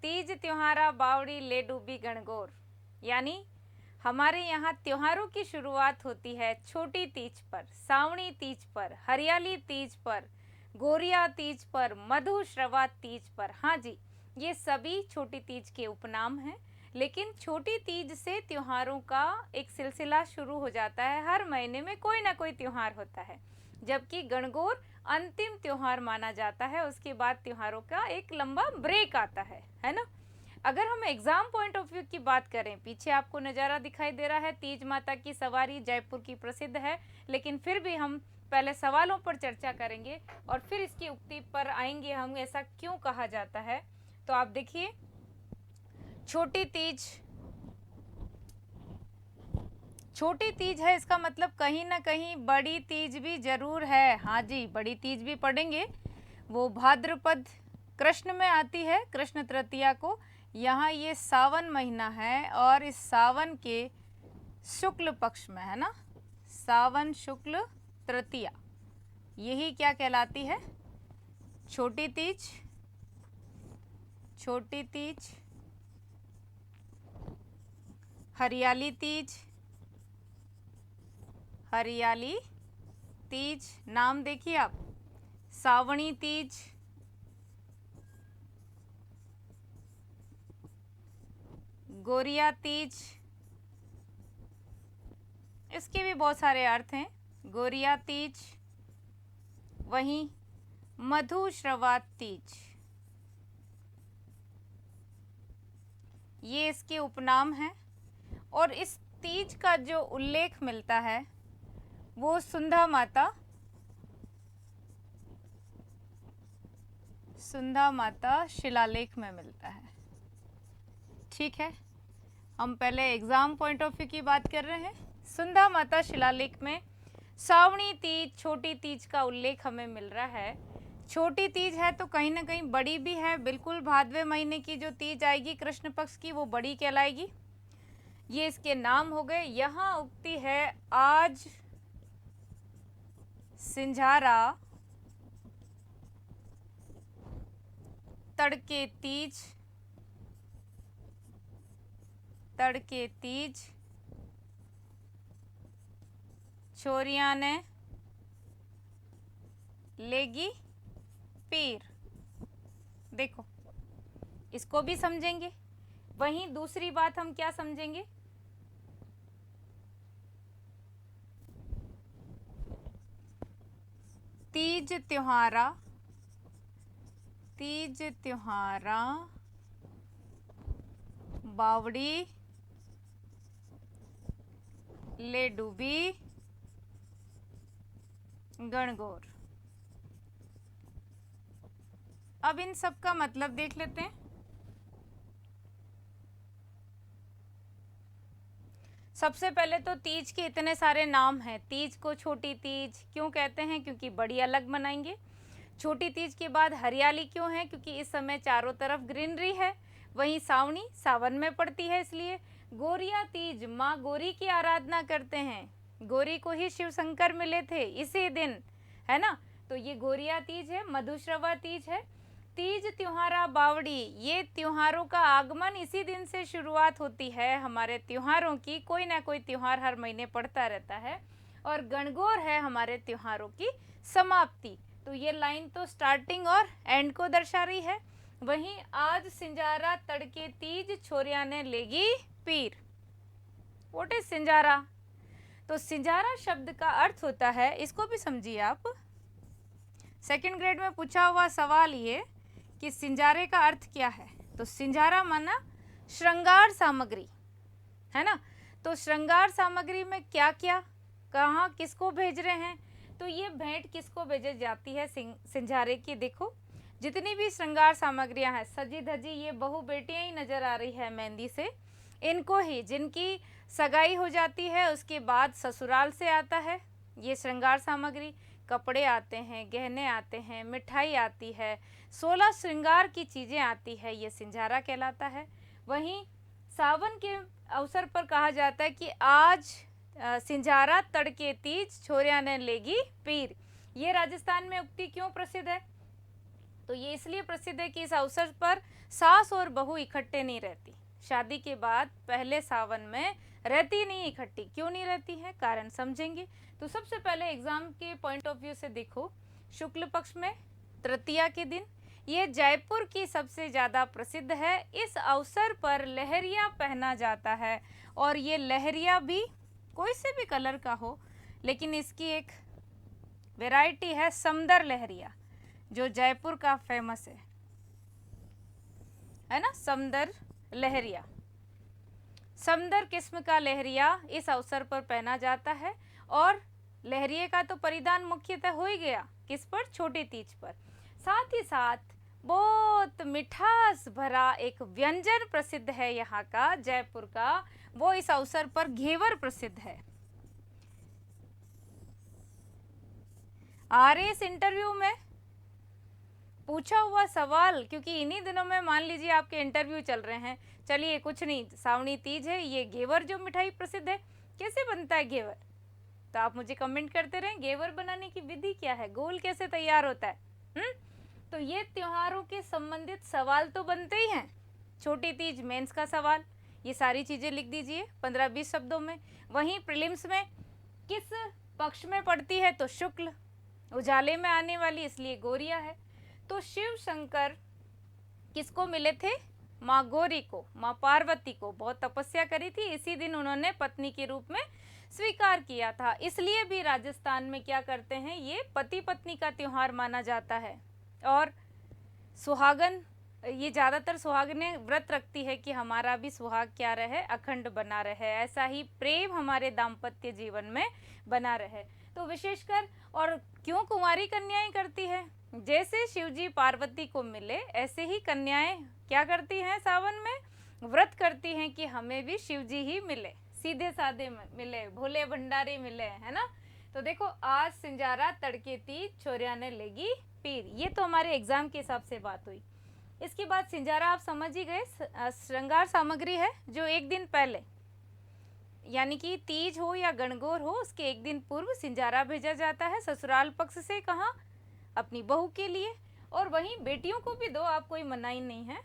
तीज त्योहारा बावड़ी ले डूबी गणगौर, यानी हमारे यहाँ त्योहारों की शुरुआत होती है छोटी तीज पर, सावणी तीज पर, हरियाली तीज पर, गोरिया तीज पर, मधुश्रवा तीज पर। हाँ जी, ये सभी छोटी तीज के उपनाम हैं, लेकिन छोटी तीज से त्योहारों का एक सिलसिला शुरू हो जाता है। हर महीने में कोई ना कोई त्योहार होता है, जबकि गणगौर अंतिम त्योहार माना जाता है। उसके बाद त्योहारों का एक लंबा ब्रेक आता है ना। अगर हम एग्जाम पॉइंट ऑफ व्यू की बात करें, पीछे आपको नज़ारा दिखाई दे रहा है, तीज माता की सवारी जयपुर की प्रसिद्ध है, लेकिन फिर भी हम पहले सवालों पर चर्चा करेंगे और फिर इसकी उक्ति पर आएंगे हम, ऐसा क्यों कहा जाता है। तो आप देखिए, छोटी तीज, छोटी तीज है, इसका मतलब कहीं ना कहीं बड़ी तीज भी जरूर है। हाँ जी, बड़ी तीज भी पढ़ेंगे, वो भाद्रपद कृष्ण में आती है, कृष्ण तृतीया को। यहाँ ये सावन महीना है और इस सावन के शुक्ल पक्ष में है ना, सावन शुक्ल तृतीया, यही क्या कहलाती है, छोटी तीज। छोटी तीज, हरियाली तीज, हरियाली तीज, नाम देखिए आप, सावणी तीज, गोरिया तीज, इसके भी बहुत सारे अर्थ हैं, गोरिया तीज। वहीं मधुश्रवा तीज, ये इसके उपनाम हैं। और इस तीज का जो उल्लेख मिलता है वो सुंधा माता शिलालेख में मिलता है। ठीक है, हम पहले एग्जाम पॉइंट ऑफ व्यू की बात कर रहे हैं। सुंधा माता शिलालेख में सावणी तीज, छोटी तीज का उल्लेख हमें मिल रहा है। छोटी तीज है तो कहीं ना कहीं बड़ी भी है, बिल्कुल भादवे महीने की जो तीज आएगी कृष्ण पक्ष की, वो बड़ी कहलाएगी। ये इसके नाम हो गए। यहाँ उक्ति है, आज सिंझारा तड़के तीज, तड़के तीज, छोरियां ने लेगी पीर। देखो, इसको भी समझेंगे। वहीं दूसरी बात हम क्या समझेंगे, तीज त्योहारा, तीज त्योहारा बावड़ी ले डूबी गणगौर। अब इन सब का मतलब देख लेते हैं। सबसे पहले तो तीज के इतने सारे नाम हैं। तीज को छोटी तीज क्यों कहते हैं, क्योंकि बड़ी अलग मनाएंगे। छोटी तीज के बाद हरियाली क्यों है, क्योंकि इस समय चारों तरफ ग्रीनरी है। वहीं सावणी सावन में पड़ती है इसलिए। गोरिया तीज, माँ गौरी की आराधना करते हैं, गौरी को ही शिव शंकर मिले थे इसी दिन, है ना, तो ये गोरिया तीज है। मधुश्रवा तीज है। तीज त्योहारा बावड़ी, ये त्योहारों का आगमन इसी दिन से शुरुआत होती है हमारे त्योहारों की, कोई ना कोई त्योहार हर महीने पड़ता रहता है। और गणगौर है हमारे त्योहारों की समाप्ति। तो ये लाइन तो स्टार्टिंग और एंड को दर्शा रही है। वहीं आज सिंजारा तड़के तीज, छोरिया ने लेगी पीर। What is Sinjara? तो सिंजारा शब्द का अर्थ होता है, इसको भी समझिए आप, सेकंड ग्रेड में पूछा हुआ सवाल ये कि सिंजारे का अर्थ क्या है। तो सिंजारा माना श्रृंगार सामग्री, है ना। तो श्रृंगार सामग्री में क्या क्या, कहाँ, किसको भेज रहे हैं, तो ये भेंट किसको भेजी जाती है सिंजारे की। देखो, जितनी भी श्रृंगार सामग्रियां हैं, सजी धजी ये बहू बेटियां ही नजर आ रही है मेहंदी से, इनको ही, जिनकी सगाई हो जाती है उसके बाद ससुराल से आता है ये श्रृंगार सामग्री, कपड़े आते हैं, गहने आते हैं, मिठाई आती है, 16 श्रृंगार की चीज़ें आती है, ये सिंजारा कहलाता है। वहीं सावन के अवसर पर कहा जाता है कि आज सिंजारा तड़के तीज, छोरिया ने लेगी पीर। ये राजस्थान में उक्ति क्यों प्रसिद्ध है? तो ये इसलिए प्रसिद्ध है कि इस अवसर पर सास और बहू इकट्ठे नहीं रहती। शादी के बाद पहले सावन में रहती नहीं इकट्ठी। क्यों नहीं रहती है, कारण समझेंगे। तो सबसे पहले एग्जाम के पॉइंट ऑफ व्यू से देखो, शुक्ल पक्ष में तृतीया के दिन ये जयपुर की सबसे ज़्यादा प्रसिद्ध है। इस अवसर पर लहरिया पहना जाता है और ये लहरिया भी कोई से भी कलर का हो, लेकिन इसकी एक वैरायटी है समदर लहरिया, जो जयपुर का फेमस है ना, समदर लहरिया। समदर किस्म का लहरिया इस अवसर पर पहना जाता है और लहरिये का तो परिधान मुख्यतः हो ही गया, किस पर, छोटी तीज पर। साथ ही साथ बहुत मिठास भरा एक व्यंजन प्रसिद्ध है यहाँ का, जयपुर का, वो इस अवसर पर घेवर प्रसिद्ध है। इस इंटरव्यू में पूछा हुआ सवाल, क्योंकि इन्हीं दिनों में मान लीजिए आपके इंटरव्यू चल रहे हैं, चलिए कुछ नहीं, सावनी तीज है, ये घेवर जो मिठाई प्रसिद्ध है, कैसे बनता है घेवर, तो आप मुझे कमेंट करते रहें। घेवर बनाने की विधि क्या है, गोल कैसे तैयार होता है। तो ये त्योहारों के संबंधित सवाल तो बनते ही हैं। छोटी तीज मेंस का सवाल, ये सारी चीजें लिख दीजिए 15-20 शब्दों में। वहीं प्रीलिम्स में किस पक्ष में पड़ती है, तो शुक्ल, उजाले में आने वाली, इसलिए गोरिया है। तो शिव शंकर किसको मिले थे, माँ गौरी को, माँ पार्वती को। बहुत तपस्या करी थी, इसी दिन उन्होंने पत्नी के रूप में स्वीकार किया था। इसलिए भी राजस्थान में क्या करते हैं, ये पति पत्नी का त्योहार माना जाता है। और सुहागन, ये ज़्यादातर सुहागनें व्रत रखती है कि हमारा भी सुहाग क्या रहे, अखंड बना रहे, ऐसा ही प्रेम हमारे दाम्पत्य जीवन में बना रहे। तो विशेषकर, और क्यों कुंवारी कन्याएं करती है, जैसे शिवजी पार्वती को मिले ऐसे ही कन्याएं क्या करती हैं, सावन में व्रत करती हैं कि हमें भी शिवजी ही मिले, सीधे साधे मिले, भोले भंडारी मिले, है ना। तो देखो, आज सिंजारा तड़के तीज, छोरिया ने लेगी पीर, ये तो हमारे एग्जाम के हिसाब से बात हुई। इसके बाद सिंजारा आप समझ ही गए, श्रृंगार सामग्री है जो एक दिन पहले, यानी कि तीज हो या गणगौर हो, उसके एक दिन पूर्व सिंजारा भेजा जाता है ससुराल पक्ष से। कहाँ, अपनी बहू के लिए, और वहीं बेटियों को भी दो, आप कोई मनाही नहीं है।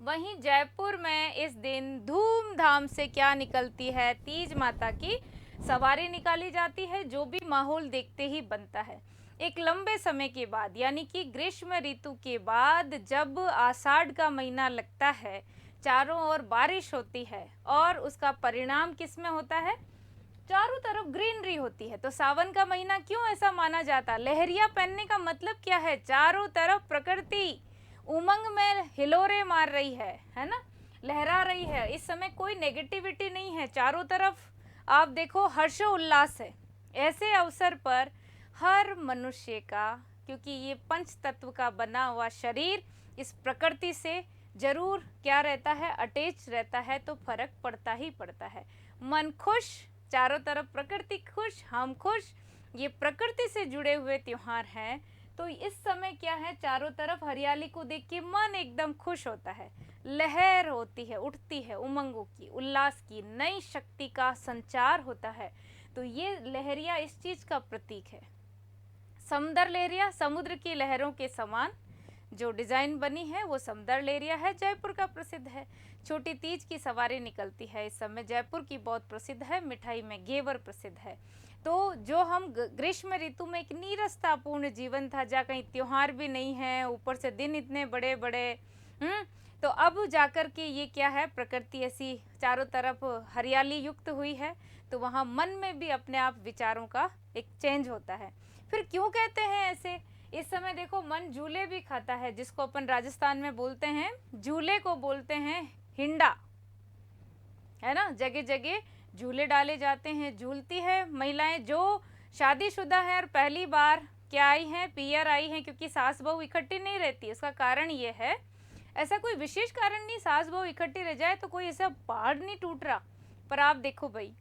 वहीं जयपुर में इस दिन धूमधाम से क्या निकलती है, तीज माता की सवारी निकाली जाती है, जो भी माहौल देखते ही बनता है। एक लंबे समय के बाद, यानी कि ग्रीष्म ऋतु के बाद, जब आषाढ़ का महीना लगता है, चारों ओर बारिश होती है और उसका परिणाम किस में होता है, चारों तरफ ग्रीनरी होती है। तो सावन का महीना क्यों ऐसा माना जाता है, लहरिया पहनने का मतलब क्या है, चारों तरफ प्रकृति उमंग में हिलोरे मार रही है ना, लहरा रही है। इस समय कोई नेगेटिविटी नहीं है, चारों तरफ आप देखो हर्षोल्लास है। ऐसे अवसर पर हर मनुष्य का, क्योंकि ये पंच तत्व का बना हुआ शरीर इस प्रकृति से जरूर क्या रहता है, अटैच रहता है, तो फर्क पड़ता ही पड़ता है। मन खुश, चारों तरफ प्रकृति खुश, हम खुश, ये प्रकृति से जुड़े हुए त्योहार हैं। तो इस समय क्या है, चारों तरफ हरियाली को देख के मन एकदम खुश होता है, लहर होती है, उठती है, उमंगों की, उल्लास की, नई शक्ति का संचार होता है। तो ये लहरिया इस चीज का प्रतीक है। समदर लहरिया, समुद्र की लहरों के समान जो डिजाइन बनी है वो समदर लहरिया है, जयपुर का प्रसिद्ध है। छोटी तीज की सवारी निकलती है इस समय, जयपुर की बहुत प्रसिद्ध है। मिठाई में घेवर प्रसिद्ध है। तो जो हम ग्रीष्म ऋतु में एक नीरसतापूर्ण जीवन था, जहाँ कहीं त्योहार भी नहीं है, ऊपर से दिन इतने बड़े बड़े, तो अब जाकर के ये क्या है, प्रकृति ऐसी चारों तरफ हरियाली युक्त हुई है, तो वहाँ मन में भी अपने आप विचारों का एक चेंज होता है। फिर क्यों कहते हैं ऐसे, इस समय देखो मन झूले भी खाता है, जिसको अपन राजस्थान में बोलते हैं, झूले को बोलते हैं हिंडा, है ना। जगह जगह झूले डाले जाते हैं, झूलती है महिलाएं जो शादीशुदा है और पहली बार क्या आई हैं, पियर आई हैं, क्योंकि सास बहू इकट्ठी नहीं रहती। इसका कारण ये है, ऐसा कोई विशेष कारण नहीं, सास बहू इकट्ठी रह जाए तो कोई ऐसा पहाड़ नहीं टूट रहा, पर आप देखो भाई,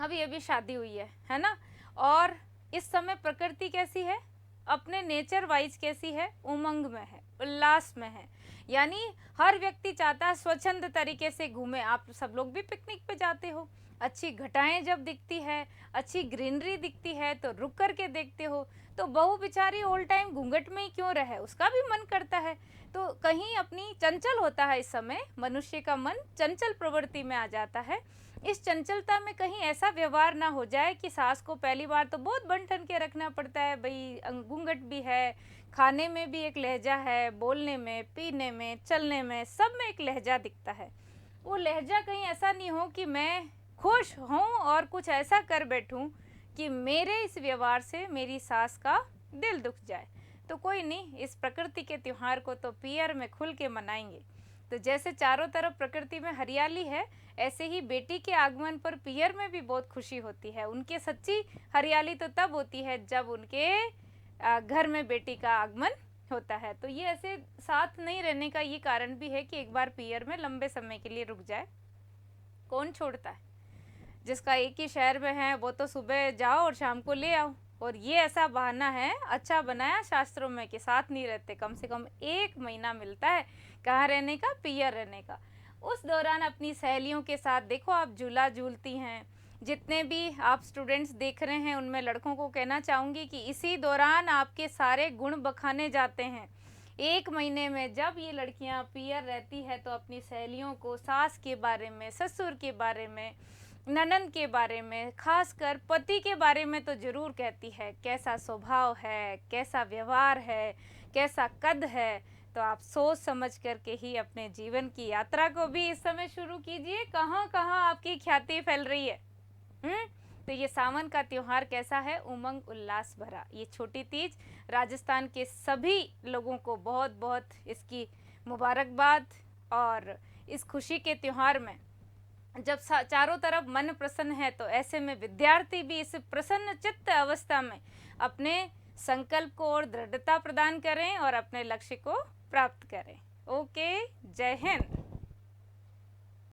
अभी अभी शादी हुई है ना, और इस समय प्रकृति कैसी है, अपने नेचर वाइज कैसी है, उमंग में है, उल्लास में है। यानी हर व्यक्ति चाहता है स्वच्छंद तरीके से घूमे। आप सब लोग भी पिकनिक पे जाते हो, अच्छी घटाएं जब दिखती है, अच्छी ग्रीनरी दिखती है तो रुक करके देखते हो। तो बहू बेचारी ऑल टाइम घूंघट में ही क्यों रहे, उसका भी मन करता है। तो कहीं अपनी चंचल होता है, इस समय मनुष्य का मन चंचल प्रवृत्ति में आ जाता है। इस चंचलता में कहीं ऐसा व्यवहार ना हो जाए कि सास को पहली बार तो बहुत बन ठन के रखना पड़ता है, भाई घूंघट भी है, खाने में भी एक लहजा है, बोलने में, पीने में, चलने में, सब में एक लहजा दिखता है। वो लहजा कहीं ऐसा नहीं हो कि मैं खुश हूँ और कुछ ऐसा कर बैठूं कि मेरे इस व्यवहार से मेरी सास का दिल दुख जाए। तो कोई नहीं, इस प्रकृति के त्योहार को तो पियर में खुल के मनाएंगे। तो जैसे चारों तरफ प्रकृति में हरियाली है, ऐसे ही बेटी के आगमन पर पियर में भी बहुत खुशी होती है। उनके सच्ची हरियाली तो तब होती है जब उनके घर में बेटी का आगमन होता है। तो ये ऐसे साथ नहीं रहने का ये कारण भी है कि एक बार पियर में लंबे समय के लिए रुक जाए। कौन छोड़ता है? जिसका एक ही शहर में है वो तो सुबह जाओ और शाम को ले आओ। और ये ऐसा बहाना है, अच्छा बनाया शास्त्रों में, कि साथ नहीं रहते, कम से कम 1 महीना मिलता है कहाँ रहने का, पियर रहने का। उस दौरान अपनी सहेलियों के साथ देखो आप झूला झूलती हैं। जितने भी आप स्टूडेंट्स देख रहे हैं उनमें लड़कों को कहना चाहूँगी कि इसी दौरान आपके सारे गुण बखाने जाते हैं। 1 महीने में जब ये लड़कियां पियर रहती है तो अपनी सहेलियों को सास के बारे में, ससुर के बारे में, ननद के बारे में, खासकर पति के बारे में तो ज़रूर कहती है। कैसा स्वभाव है, कैसा व्यवहार है, कैसा कद है। तो आप सोच समझ करके ही अपने जीवन की यात्रा को भी इस समय शुरू कीजिए। कहाँ कहाँ आपकी ख्याति फैल रही है। तो ये सावन का त्योहार कैसा है, उमंग उल्लास भरा। ये छोटी तीज राजस्थान के सभी लोगों को बहुत बहुत इसकी मुबारकबाद। और इस खुशी के त्योहार में जब चारों तरफ मन प्रसन्न है तो ऐसे में विद्यार्थी भी इस प्रसन्न चित्त अवस्था में अपने संकल्प को और दृढ़ता प्रदान करें और अपने लक्ष्य को प्राप्त करें। ओके, जय हिंद।